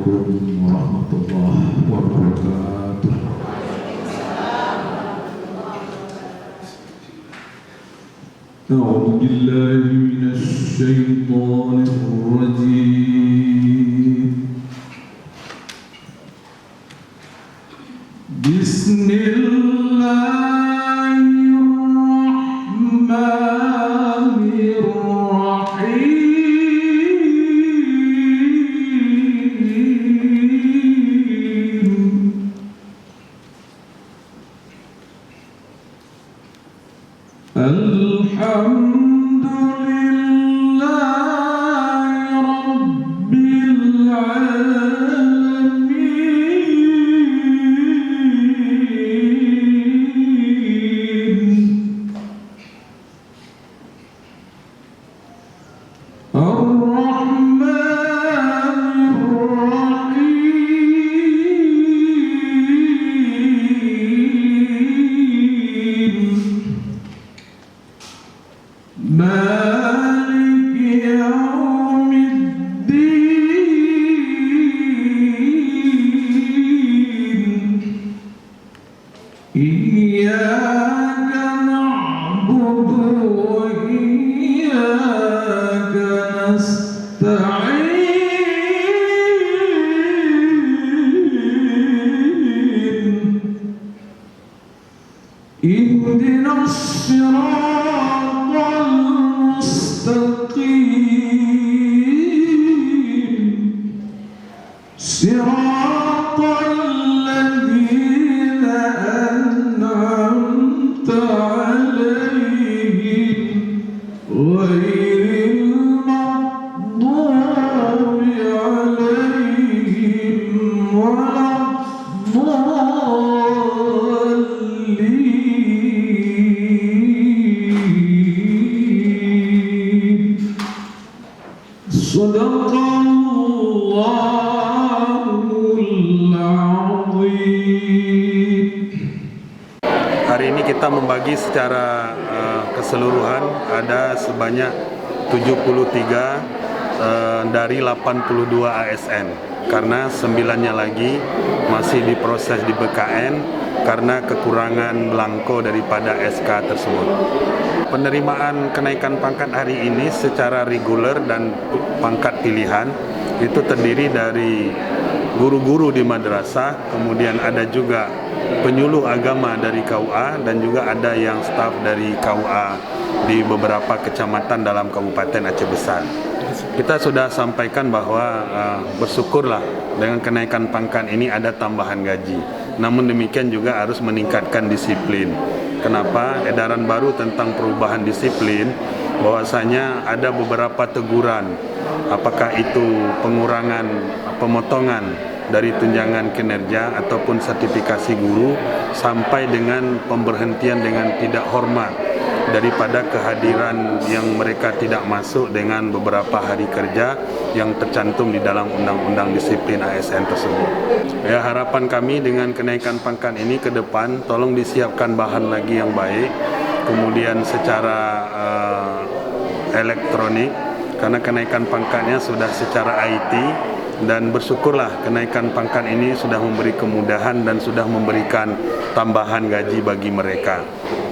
warahmatullahi wabarakatuh. أعوذ بالله من الشيطان الرجيم. بسم الله الرحمن الرحيم. الحمد لله رب العالمين. الرحمن الرحيم. مالك يوم الدين. إياك نعبد وإياك نستعين. اهدنا الصراط المستقيم. صراط الذين أنعمت عليهم غير المغضوب عليهم ولا الضالين. صدق Allahul Azim. Hari ini kita membagi secara keseluruhan ada sebanyak 73 dari 82 ASN, karena 9-nya lagi masih diproses di BKN karena kekurangan belangko daripada SK tersebut. Penerimaan kenaikan pangkat hari ini secara reguler dan pangkat pilihan itu terdiri dari guru-guru di madrasah, kemudian ada juga penyuluh agama dari KUA, dan juga ada yang staf dari KUA di beberapa kecamatan dalam Kabupaten Aceh Besar. Kita sudah sampaikan bahwa bersyukurlah dengan kenaikan pangkat ini ada tambahan gaji. Namun demikian juga harus meningkatkan disiplin. Kenapa? Edaran baru tentang perubahan disiplin bahwasanya ada beberapa teguran, apakah itu pengurangan, pemotongan dari tunjangan kinerja ataupun sertifikasi guru, sampai dengan pemberhentian dengan tidak hormat daripada kehadiran yang mereka tidak masuk dengan beberapa hari kerja yang tercantum di dalam undang-undang disiplin ASN tersebut. Ya, harapan kami dengan kenaikan pangkat ini ke depan tolong disiapkan bahan lagi yang baik, kemudian secara elektronik, karena kenaikan pangkatnya sudah secara IT, dan bersyukurlah kenaikan pangkat ini sudah memberi kemudahan dan sudah memberikan tambahan gaji bagi mereka,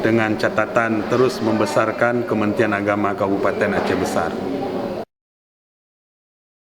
dengan catatan terus membesarkan Kementerian Agama Kabupaten Aceh Besar.